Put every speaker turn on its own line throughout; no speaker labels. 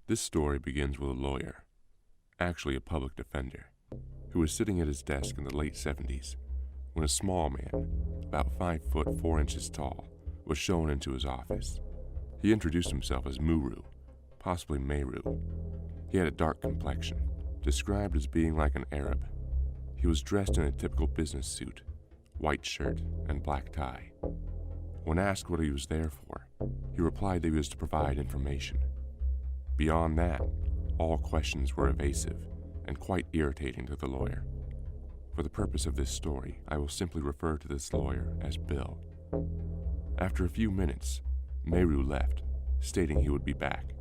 This story begins with a lawyer, actually a public defender, who was sitting at his desk in the late 70s when a small man, about 5 foot 4 inches tall, was shown into his office. He introduced himself as Muru, possibly Meru. He had a dark complexion, described as being like an Arab. He was dressed in a typical business suit, white shirt and black tie. When asked what he was there for, he replied that he was to provide information. Beyond that, all questions were evasive and quite irritating to the lawyer. For the purpose of this story, I will simply refer to this lawyer as Bill. After a few minutes, Meru left, stating he would be back.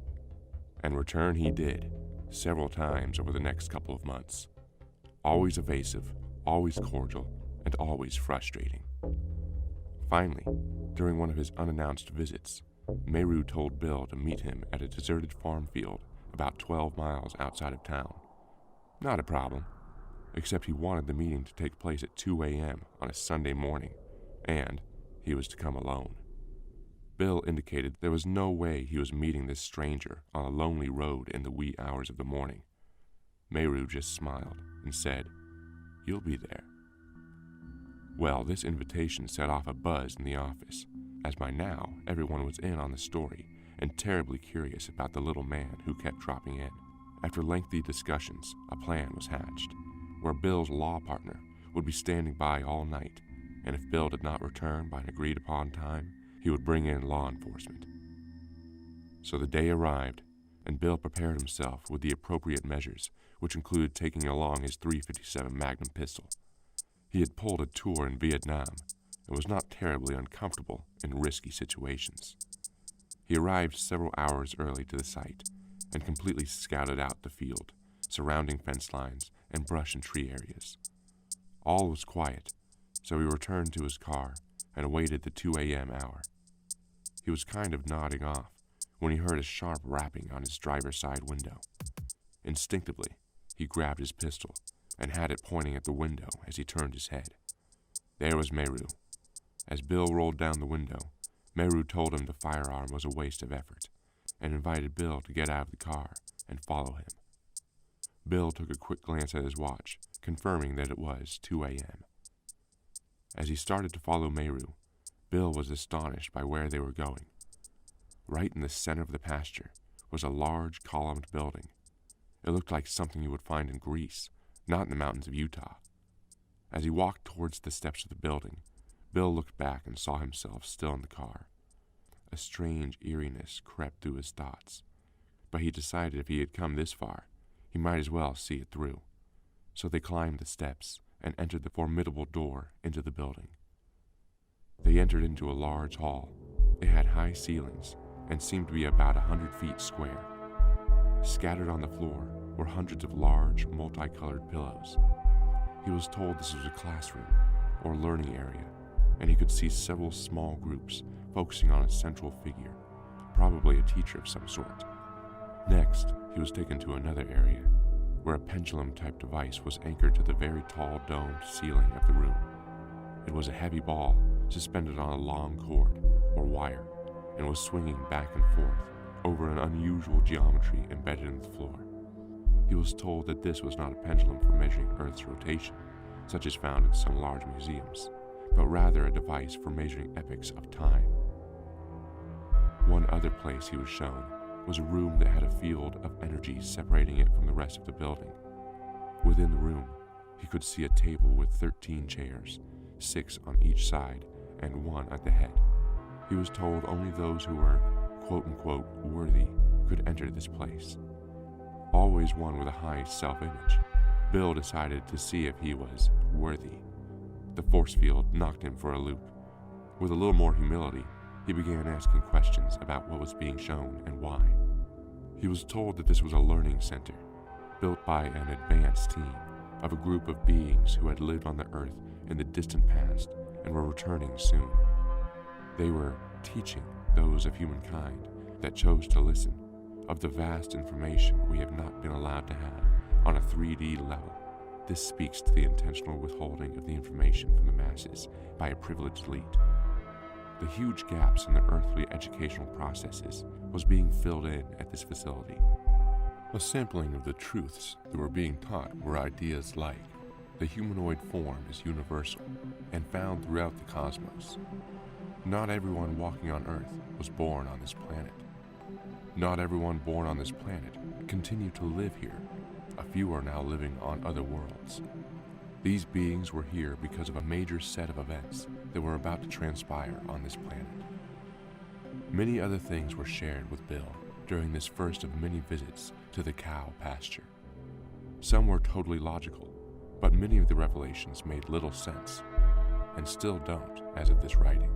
And return he did, several times over the next couple of months. Always evasive, always cordial, and always frustrating. Finally, during one of his unannounced visits, Meru told Bill to meet him at a deserted farm field about 12 miles outside of town. Not a problem, except he wanted the meeting to take place at 2 a.m. on a Sunday morning, and he was to come alone. Bill indicated there was no way he was meeting this stranger on a lonely road in the wee hours of the morning. Meru just smiled and said, "You'll be there." Well, this invitation set off a buzz in the office, as by now everyone was in on the story and terribly curious about the little man who kept dropping in. After lengthy discussions, a plan was hatched, where Bill's law partner would be standing by all night, and if Bill did not return by an agreed-upon time, he would bring in law enforcement. So the day arrived, and Bill prepared himself with the appropriate measures, which included taking along his .357 Magnum pistol. He had pulled a tour in Vietnam and was not terribly uncomfortable in risky situations. He arrived several hours early to the site and completely scouted out the field, surrounding fence lines and brush and tree areas. All was quiet, so he returned to his car and awaited the 2 a.m. hour. He was kind of nodding off when he heard a sharp rapping on his driver's side window. Instinctively, he grabbed his pistol and had it pointing at the window as he turned his head. There was Meru. As Bill rolled down the window, Meru told him the firearm was a waste of effort and invited Bill to get out of the car and follow him. Bill took a quick glance at his watch, confirming that it was 2 a.m. As he started to follow Meru, Bill was astonished by where they were going. Right in the center of the pasture was a large columned building. It looked like something you would find in Greece, not in the mountains of Utah. As he walked towards the steps of the building, Bill looked back and saw himself still in the car. A strange eeriness crept through his thoughts, but he decided if he had come this far, he might as well see it through. So they climbed the steps and entered the formidable door into the building. They entered into a large hall. It had high ceilings and seemed to be about 100 feet square. Scattered on the floor were hundreds of large, multicolored pillows. He was told this was a classroom or learning area, and he could see several small groups focusing on a central figure, probably a teacher of some sort. Next, he was taken to another area, where a pendulum-type device was anchored to the very tall domed ceiling of the room. It was a heavy ball suspended on a long cord or wire and was swinging back and forth over an unusual geometry embedded in the floor. He was told that this was not a pendulum for measuring Earth's rotation, such as found in some large museums, but rather a device for measuring epochs of time. One other place he was shown was a room that had a field of energy separating it from the rest of the building. Within the room, he could see a table with 13 chairs, 6 on each side and 1 at the head. He was told only those who were, quote-unquote, worthy could enter this place. Always one with a high self-image, Bill decided to see if he was worthy. The force field knocked him for a loop. With a little more humility, he began asking questions about what was being shown and why. He was told that this was a learning center, built by an advanced team of a group of beings who had lived on the Earth in the distant past and were returning soon. They were teaching those of humankind that chose to listen of the vast information we have not been allowed to have on a 3D level. This speaks to the intentional withholding of the information from the masses by a privileged elite. The huge gaps in the earthly educational processes was being filled in at this facility. A sampling of the truths that were being taught were ideas like the humanoid form is universal and found throughout the cosmos. Not everyone walking on Earth was born on this planet. Not everyone born on this planet continued to live here. A few are now living on other worlds. These beings were here because of a major set of events that were about to transpire on this planet. Many other things were shared with Bill during this first of many visits to the cow pasture. Some were totally logical, but many of the revelations made little sense, and still don't as of this writing.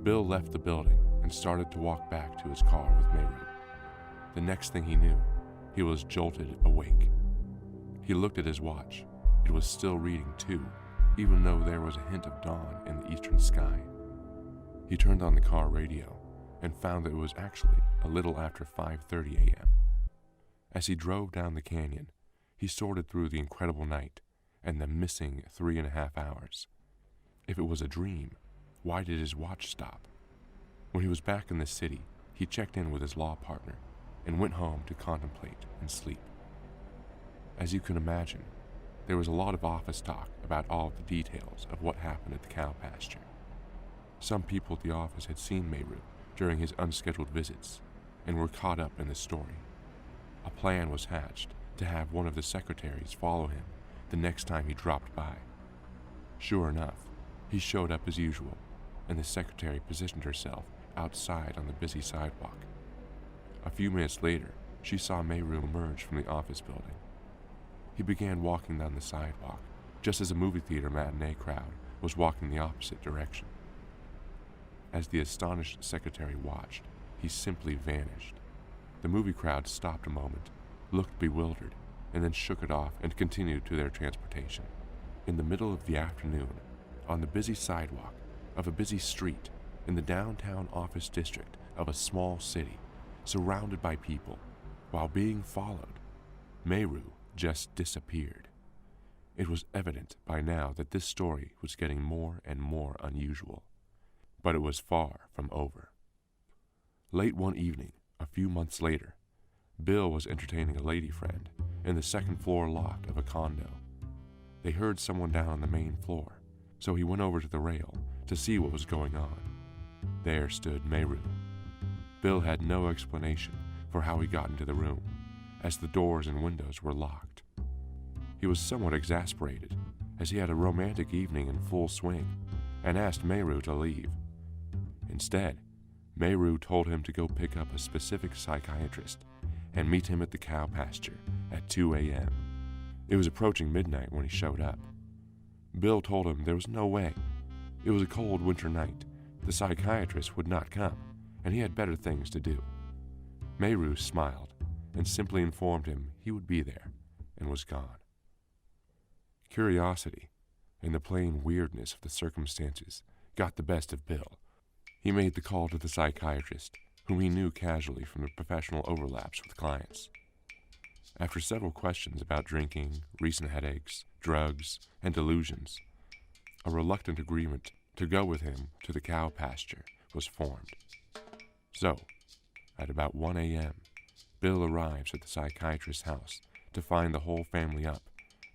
Bill left the building and started to walk back to his car with Meru. The next thing he knew, he was jolted awake. He looked at his watch. It was still reading 2, even though there was a hint of dawn in the eastern sky. He turned on the car radio and found that it was actually a little after 5:30 a.m. As he drove down the canyon, he sorted through the incredible night and the missing 3.5 hours. If it was a dream, why did his watch stop? When he was back in the city, he checked in with his law partner and went home to contemplate and sleep. As you can imagine, there was a lot of office talk about all of the details of what happened at the cow pasture. Some people at the office had seen Meru during his unscheduled visits and were caught up in the story. A plan was hatched to have one of the secretaries follow him the next time he dropped by. Sure enough, he showed up as usual, and the secretary positioned herself outside on the busy sidewalk. A few minutes later, she saw Meru emerge from the office building. He began walking down the sidewalk, just as a movie theater matinee crowd was walking the opposite direction. As the astonished secretary watched, he simply vanished. The movie crowd stopped a moment, looked bewildered, and then shook it off and continued to their transportation. In the middle of the afternoon, on the busy sidewalk of a busy street in the downtown office district of a small city, surrounded by people, while being followed, Meru just disappeared. It was evident by now that this story was getting more and more unusual, but it was far from over. Late one evening, a few months later, Bill was entertaining a lady friend in the second-floor loft of a condo. They heard someone down on the main floor, so he went over to the rail to see what was going on. There stood Meru. Bill had no explanation for how he got into the room, as the doors and windows were locked. He was somewhat exasperated, as he had a romantic evening in full swing, and asked Meru to leave. Instead, Meru told him to go pick up a specific psychiatrist and meet him at the cow pasture at 2 a.m. It was approaching midnight when he showed up. Bill told him there was no way. It was a cold winter night. The psychiatrist would not come, and he had better things to do. Meru smiled and simply informed him he would be there, and was gone. Curiosity and the plain weirdness of the circumstances got the best of Bill. He made the call to the psychiatrist, whom he knew casually from the professional overlaps with clients. After several questions about drinking, recent headaches, drugs, and delusions, a reluctant agreement to go with him to the cow pasture was formed. So, at about 1 a.m., Bill arrives at the psychiatrist's house to find the whole family up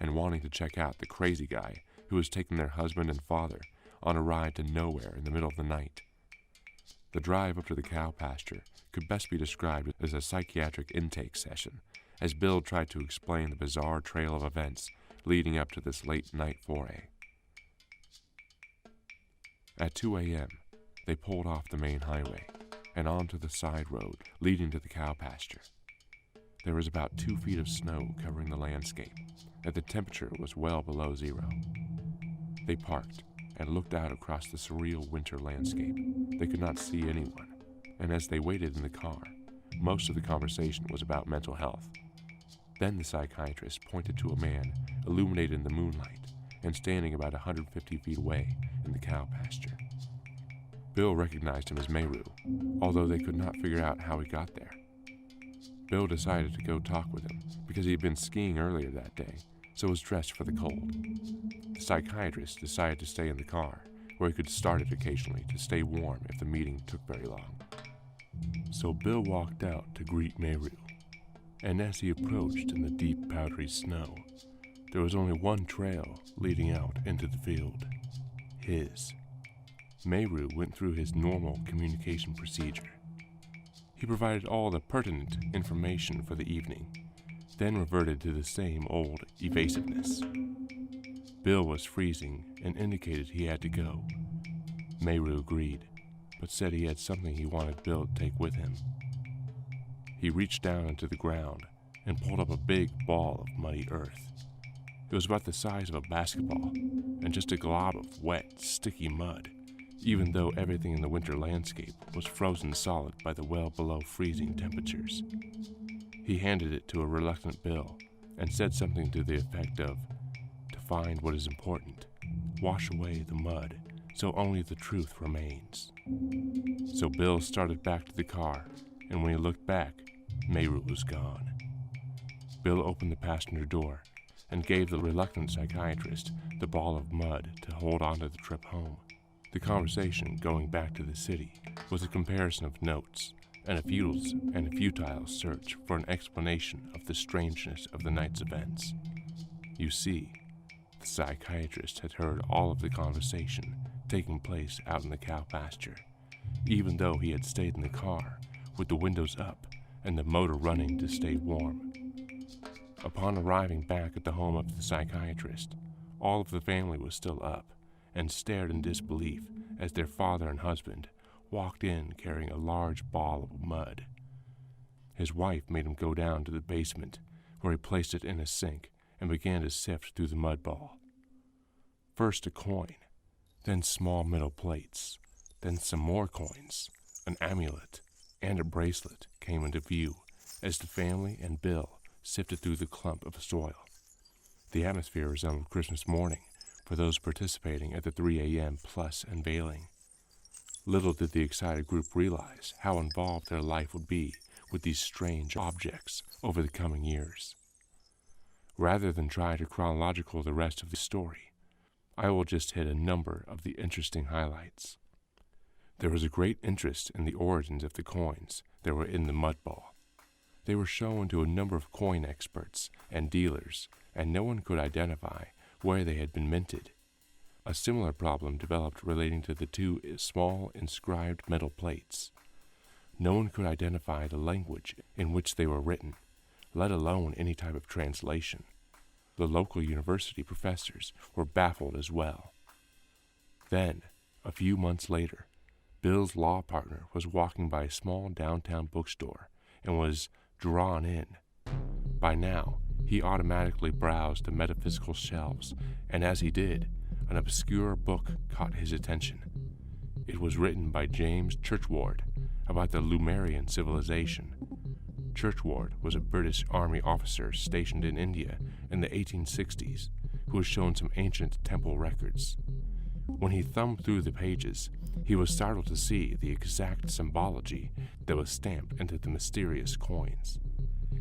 and wanting to check out the crazy guy who was taking their husband and father on a ride to nowhere in the middle of the night. The drive up to the cow pasture could best be described as a psychiatric intake session, as Bill tried to explain the bizarre trail of events leading up to this late-night foray. At 2 a.m., they pulled off the main highway and onto the side road leading to the cow pasture. There was about 2 feet of snow covering the landscape, and the temperature was well below zero. They parked and looked out across the surreal winter landscape. They could not see anyone, and as they waited in the car, most of the conversation was about mental health. Then the psychiatrist pointed to a man illuminated in the moonlight and standing about 150 feet away in the cow pasture. Bill recognized him as Meru, although they could not figure out how he got there. Bill decided to go talk with him because he had been skiing earlier that day, so was dressed for the cold. The psychiatrist decided to stay in the car, where he could start it occasionally to stay warm if the meeting took very long. So Bill walked out to greet Meru. and as he approached in the deep powdery snow, there was only one trail leading out into the field. His. Meru went through his normal communication procedure. He provided all the pertinent information for the evening, then reverted to the same old evasiveness. Bill was freezing and indicated he had to go. Meru agreed, but said he had something he wanted Bill to take with him. He reached down into the ground and pulled up a big ball of muddy earth. It was about the size of a basketball and just a glob of wet, sticky mud, even though everything in the winter landscape was frozen solid by the well below freezing temperatures. He handed it to a reluctant Bill and said something to the effect of, "To find what is important, wash away the mud so only the truth remains." So Bill started back to the car, and when he looked back, Meru was gone. Bill opened the passenger door and gave the reluctant psychiatrist the ball of mud to hold on to the trip home. The conversation going back to the city was a comparison of notes and a futile search for an explanation of the strangeness of the night's events. You see, the psychiatrist had heard all of the conversation taking place out in the cow pasture, even though he had stayed in the car with the windows up and the motor running to stay warm. Upon arriving back at the home of the psychiatrist, all of the family was still up and stared in disbelief as their father and husband walked in carrying a large ball of mud. His wife made him go down to the basement, where he placed it in a sink and began to sift through the mud ball. First a coin, then small metal plates, then some more coins, an amulet, and a bracelet came into view as the family and Bill sifted through the clump of soil. The atmosphere resembled Christmas morning for those participating at the 3 a.m. plus unveiling. Little did the excited group realize how involved their life would be with these strange objects over the coming years. Rather than try to chronological the rest of the story, I will just hit a number of the interesting highlights. There was a great interest in the origins of the coins that were in the mud ball. They were shown to a number of coin experts and dealers, and no one could identify where they had been minted. A similar problem developed relating to the two small inscribed metal plates. No one could identify the language in which they were written, let alone any type of translation. The local university professors were baffled as well. Then, a few months later, Bill's law partner was walking by a small downtown bookstore and was drawn in. By now, he automatically browsed the metaphysical shelves, and as he did, an obscure book caught his attention. It was written by James Churchward about the Lemurian civilization. Churchward was a British Army officer stationed in India in the 1860s who was shown some ancient temple records. When he thumbed through the pages, he was startled to see the exact symbology that was stamped into the mysterious coins.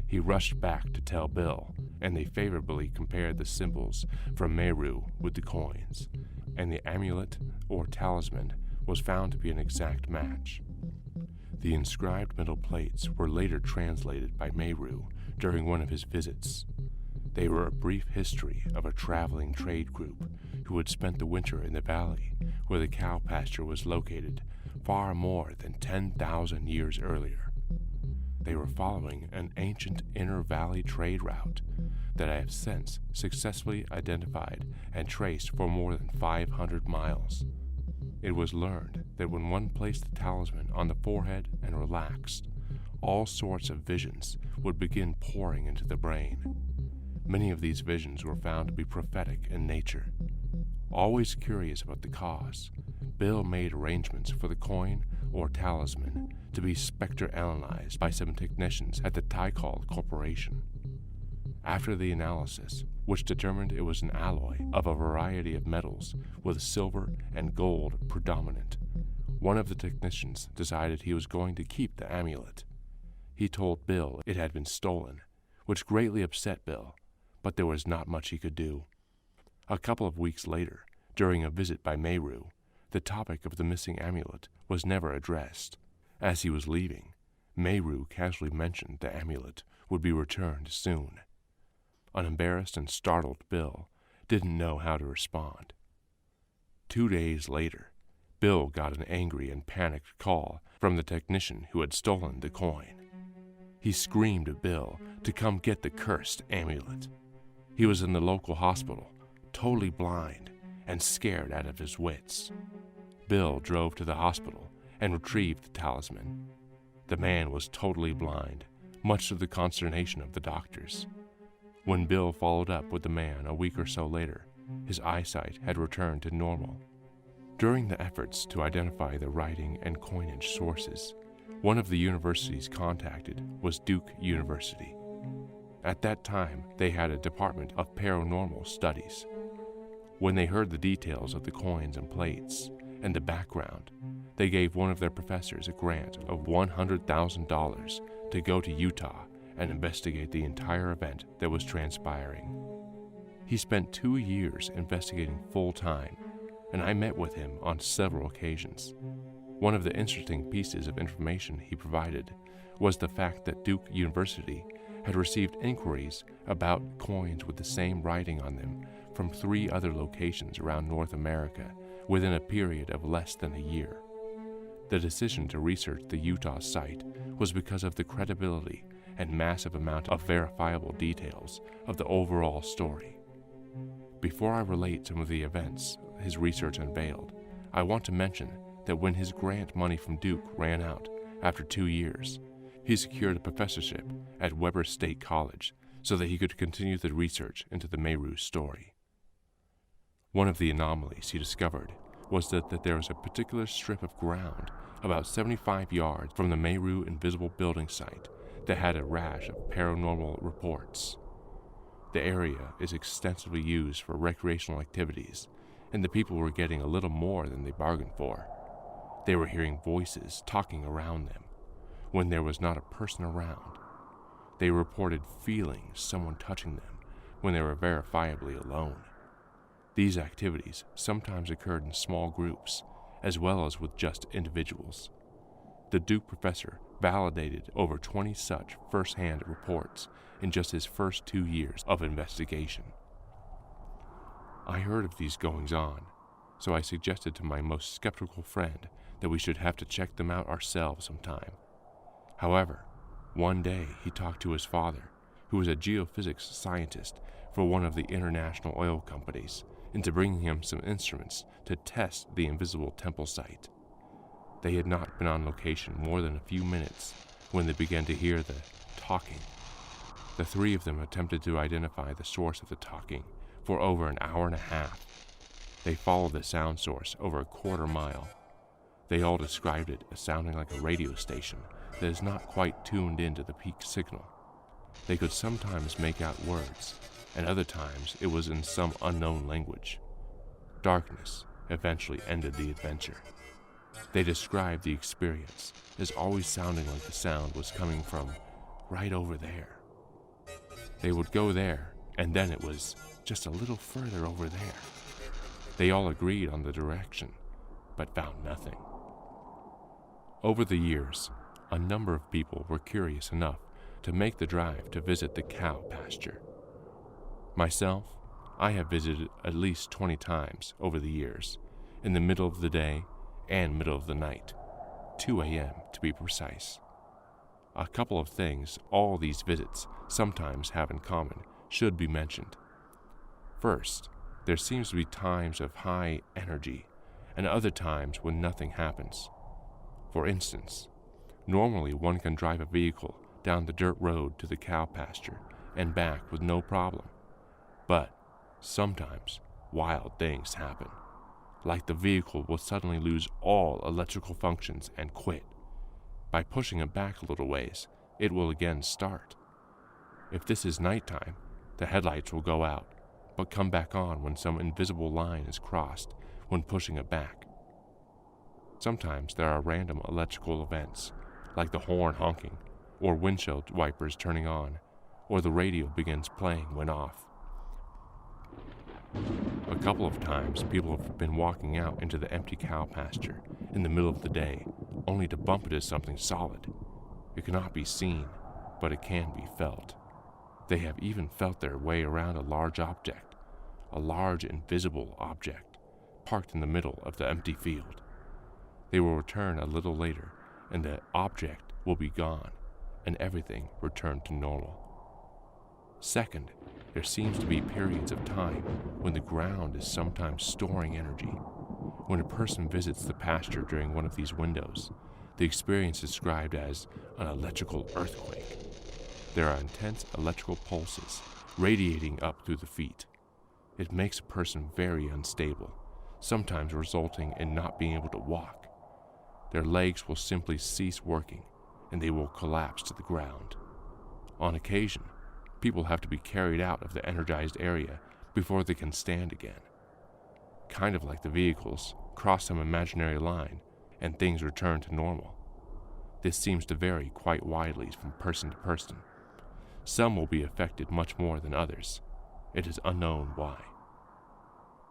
He rushed back to tell Bill, and they favorably compared the symbols from Meru with the coins, and the amulet or talisman was found to be an exact match. The inscribed metal plates were later translated by Meru during one of his visits. They were a brief history of a traveling trade group who had spent the winter in the valley where the cow pasture was located far more than 10,000 years earlier. They were following an ancient inner valley trade route that I have since successfully identified and traced for more than 500 miles. It was learned that when one placed the talisman on the forehead and relaxed, all sorts of visions would begin pouring into the brain. Many of these visions were found to be prophetic in nature. Always curious about the cause, Bill made arrangements for the coin or talisman to be spectro-analyzed by some technicians at the Tykal Corporation. After the analysis, which determined it was an alloy of a variety of metals with silver and gold predominant, one of the technicians decided he was going to keep the amulet. He told Bill it had been stolen, which greatly upset Bill, but there was not much he could do. A couple of weeks later, during a visit by Meru, the topic of the missing amulet was never addressed. As he was leaving, Meru casually mentioned the amulet would be returned soon. An embarrassed and startled Bill didn't know how to respond. 2 days later, Bill got an angry and panicked call from the technician who had stolen the coin. He screamed at Bill to come get the cursed amulet. He was in the local hospital, totally blind and scared out of his wits. Bill drove to the hospital and retrieved the talisman. The man was totally blind, much to the consternation of the doctors. When Bill followed up with the man a week or so later, his eyesight had returned to normal. During the efforts to identify the writing and coinage sources, one of the universities contacted was Duke University. At that time, they had a department of paranormal studies. When they heard the details of the coins and plates and the background, they gave one of their professors a grant of $100,000 to go to Utah and investigate the entire event that was transpiring. He spent 2 years investigating full-time, and I met with him on several occasions. One of the interesting pieces of information he provided was the fact that Duke University had received inquiries about coins with the same writing on them from 3 other locations around North America within a period of less than a year. The decision to research the Utah site was because of the credibility and massive amount of verifiable details of the overall story. Before I relate some of the events his research unveiled, I want to mention that when his grant money from Duke ran out after 2 years, he secured a professorship at Weber State College so that he could continue the research into the Meru story. One of the anomalies he discovered was that there was a particular strip of ground about 75 yards from the Meru Invisible Building site that had a rash of paranormal reports. The area is extensively used for recreational activities, and the people were getting a little more than they bargained for. They were hearing voices talking around them when there was not a person around. They reported feeling someone touching them when they were verifiably alone. These activities sometimes occurred in small groups, as well as with just individuals. The Duke professor validated over 20 such first-hand reports in just his first 2 years of investigation. I heard of these goings-on, so I suggested to my most skeptical friend that we should have to check them out ourselves sometime. However, one day he talked to his father, who was a geophysics scientist for one of the international oil companies, into bringing him some instruments to test the invisible temple site. They had not been on location more than a few minutes when they began to hear the talking. The 3 of them attempted to identify the source of the talking for over an hour and a half. They followed the sound source over a quarter mile. They all described it as sounding like a radio station that is not quite tuned into the peak signal. They could sometimes make out words, and other times it was in some unknown language. Darkness eventually ended the adventure. They described the experience as always sounding like the sound was coming from right over there. They would go there, and then it was just a little further over there. They all agreed on the direction, but found nothing. Over the years, a number of people were curious enough to make the drive to visit the cow pasture. Myself, I have visited at least 20 times over the years, in the middle of the day and middle of the night, 2 a.m. to be precise. A couple of things all these visits sometimes have in common should be mentioned. First, there seems to be times of high energy and other times when nothing happens. For instance, normally one can drive a vehicle down the dirt road to the cow pasture and back with no problem. But sometimes wild things happen, like the vehicle will suddenly lose all electrical functions and quit. By pushing it back a little ways, it will again start. If this is nighttime, the headlights will go out, but come back on when some invisible line is crossed when pushing it back. Sometimes there are random electrical events, like the horn honking, or windshield wipers turning on, or the radio begins playing when off. A couple of times people have been walking out into the empty cow pasture in the middle of the day, only to bump into something solid. It cannot be seen, but it can be felt. They have even felt their way around a large invisible object, parked in the middle of the empty field. They will return a little later, and the object will be gone, and everything returned to normal. Second, there seems to be periods of time when the ground is sometimes storing energy. When a person visits the pasture during one of these windows, the experience is described as an electrical earthquake. There are intense electrical pulses radiating up through the feet. It makes a person very unstable, sometimes resulting in not being able to walk. Their legs will simply cease working, and they will collapse to the ground. On occasion, people have to be carried out of the energized area before they can stand again. Kind of like the vehicles cross some imaginary line and things return to normal. This seems to vary quite widely from person to person. Some will be affected much more than others. It is unknown why.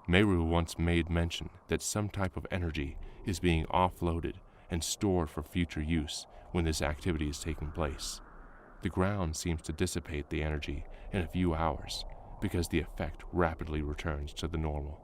Meru once made mention that some type of energy is being offloaded and stored for future use when this activity is taking place. The ground seems to dissipate the energy in a few hours because the effect rapidly returns to the normal.